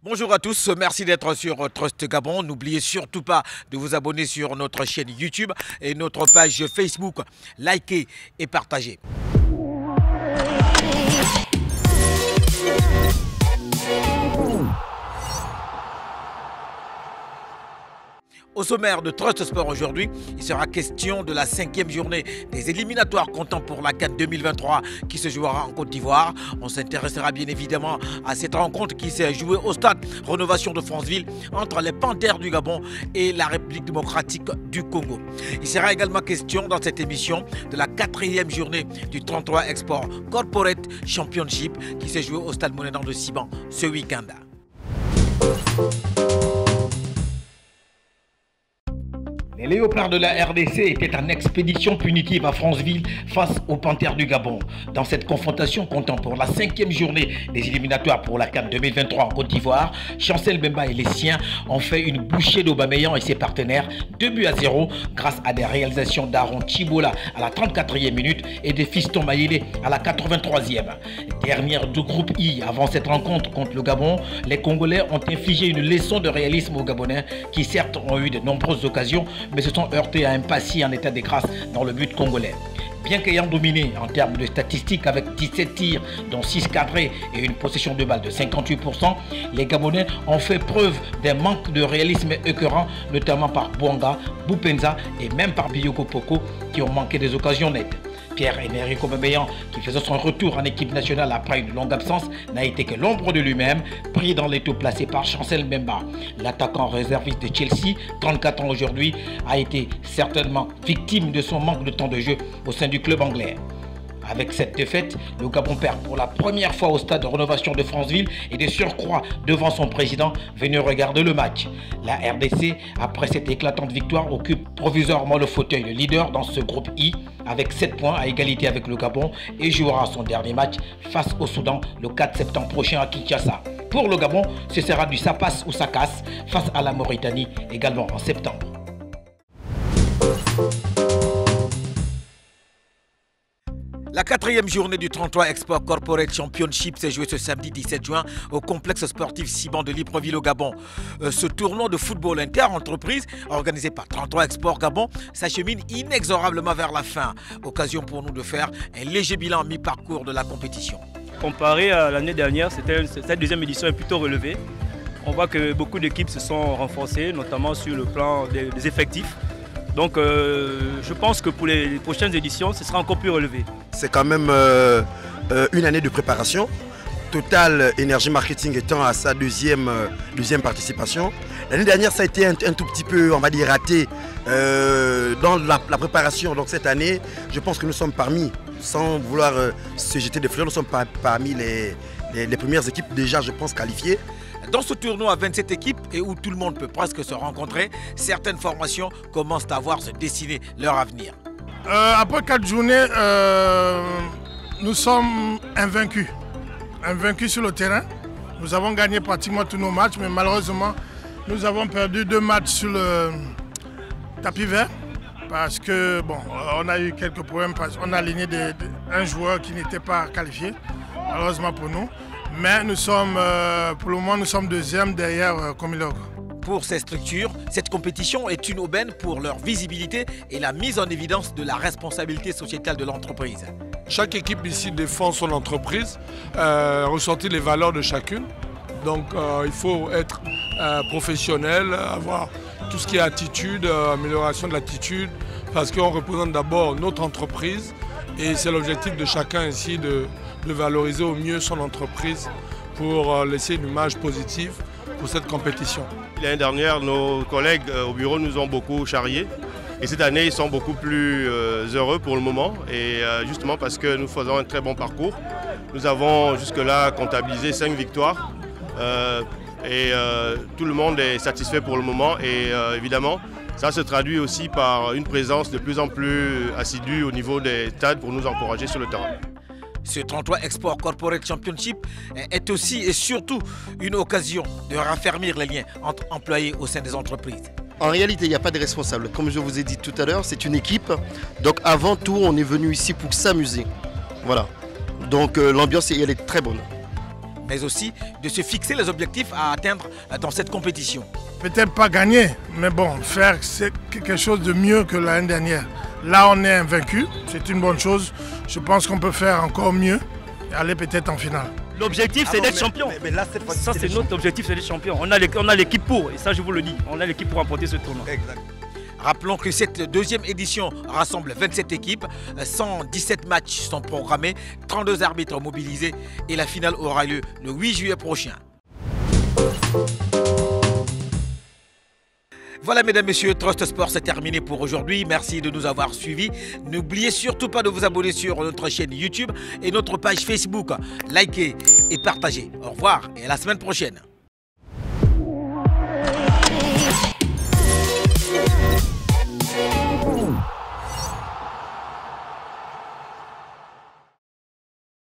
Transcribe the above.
Bonjour à tous, merci d'être sur Trust Gabon. N'oubliez surtout pas de vous abonner sur notre chaîne YouTube et notre page Facebook. Likez et partagez. Au sommaire de Trust Sport aujourd'hui, il sera question de la 5e journée des éliminatoires comptant pour la CAN 2023 qui se jouera en Côte d'Ivoire. On s'intéressera bien évidemment à cette rencontre qui s'est jouée au stade Rénovation de Franceville entre les Panthères du Gabon et la République démocratique du Congo. Il sera également question dans cette émission de la 4e journée du 33 Export Corporate Championship qui s'est jouée au stade Monédan de Siban ce week-end. Les léopards de la RDC étaient en expédition punitive à Franceville face aux Panthères du Gabon. Dans cette confrontation comptant pour la 5e journée des éliminatoires pour la CAN 2023 en Côte d'Ivoire, Chancel Mbemba et les siens ont fait une bouchée d'Aubameyang et ses partenaires 2-0 grâce à des réalisations d'Aaron Chibola à la 34e minute et de Fiston Maïlé à la 83e. Dernière du groupe I avant cette rencontre contre le Gabon, les Congolais ont infligé une leçon de réalisme aux Gabonais qui certes ont eu de nombreuses occasions mais se sont heurtés à un passé en état de grâce dans le but congolais. Bien qu'ayant dominé en termes de statistiques avec 17 tirs, dont 6 cadrés et une possession de balle de 58%, les Gabonais ont fait preuve d'un manque de réalisme écœurant, notamment par Bouanga, Boupenza et même par Bioko Poko qui ont manqué des occasions nettes. Pierre-Emerick Aubameyang, qui faisait son retour en équipe nationale après une longue absence, n'a été que l'ombre de lui-même, pris dans l'étau placé par Chancel Mbemba. L'attaquant réserviste de Chelsea, 34 ans aujourd'hui, a été certainement victime de son manque de temps de jeu au sein du club anglais. Avec cette défaite, le Gabon perd pour la première fois au stade de Rénovation de Franceville et de surcroît devant son président venu regarder le match. La RDC, après cette éclatante victoire, occupe provisoirement le fauteuil de leader dans ce groupe I avec 7 points à égalité avec le Gabon et jouera son dernier match face au Soudan le 4 septembre prochain à Kinshasa. Pour le Gabon, ce sera du ça passe ou ça casse face à la Mauritanie également en septembre. La 4e journée du 33 Export Corporate Championship s'est jouée ce samedi 17 juin au complexe sportif Siban de Libreville au Gabon. Ce tournoi de football inter-entreprise organisé par 33 Export Gabon s'achemine inexorablement vers la fin. Occasion pour nous de faire un léger bilan mi-parcours de la compétition. Comparé à l'année dernière, cette deuxième édition est plutôt relevée. On voit que beaucoup d'équipes se sont renforcées, notamment sur le plan des effectifs. Donc je pense que pour les prochaines éditions, ce sera encore plus relevé. C'est quand même une année de préparation. Total Énergie Marketing étant à sa deuxième participation. L'année dernière, ça a été un tout petit peu, on va dire, raté dans la préparation. Donc cette année, je pense que nous sommes parmi, sans vouloir se jeter des fleurs, nous sommes parmi les premières équipes déjà, je pense, qualifiées. Dans ce tournoi à 27 équipes et où tout le monde peut presque se rencontrer, certaines formations commencent à voir se dessiner leur avenir. Après 4 journées, nous sommes invaincus. Invaincus sur le terrain. Nous avons gagné pratiquement tous nos matchs, mais malheureusement, nous avons perdu 2 matchs sur le tapis vert. Parce que, bon, on a eu quelques problèmes. On a aligné un joueur qui n'était pas qualifié, malheureusement pour nous. Mais nous sommes, pour le moment, nous sommes deuxième derrière Comilog. Pour ces structures, cette compétition est une aubaine pour leur visibilité et la mise en évidence de la responsabilité sociétale de l'entreprise. Chaque équipe ici défend son entreprise, ressentir les valeurs de chacune. Donc il faut être professionnel, avoir tout ce qui est attitude, amélioration de l'attitude, parce qu'on représente d'abord notre entreprise et c'est l'objectif de chacun ici de valoriser au mieux son entreprise pour laisser une image positive pour cette compétition. L'année dernière, nos collègues au bureau nous ont beaucoup charriés et cette année, ils sont beaucoup plus heureux pour le moment et justement parce que nous faisons un très bon parcours. Nous avons jusque-là comptabilisé 5 victoires et tout le monde est satisfait pour le moment et évidemment, ça se traduit aussi par une présence de plus en plus assidue au niveau des stades pour nous encourager sur le terrain. Ce 33 Export Corporate Championship est aussi et surtout une occasion de raffermir les liens entre employés au sein des entreprises. En réalité, il n'y a pas de responsable. Comme je vous ai dit tout à l'heure, c'est une équipe. Donc avant tout, on est venu ici pour s'amuser. Voilà. Donc l'ambiance, elle est très bonne. mais aussi de se fixer les objectifs à atteindre dans cette compétition. Peut-être pas gagner, mais bon, faire quelque chose de mieux que l'année dernière. Là, on est invaincu, c'est une bonne chose. Je pense qu'on peut faire encore mieux et aller peut-être en finale. L'objectif, c'est d'être champion. Mais là, cette fois-ci, ça, c'est notre objectif, c'est d'être champion. On a l'équipe pour, et ça, je vous le dis. On a l'équipe pour remporter ce tournoi. Exact. Rappelons que cette deuxième édition rassemble 27 équipes, 117 matchs sont programmés, 32 arbitres mobilisés et la finale aura lieu le 8 juillet prochain. Voilà mesdames, messieurs, Trust Sport, c'est terminé pour aujourd'hui. Merci de nous avoir suivis. N'oubliez surtout pas de vous abonner sur notre chaîne YouTube et notre page Facebook. Likez et partagez. Au revoir et à la semaine prochaine.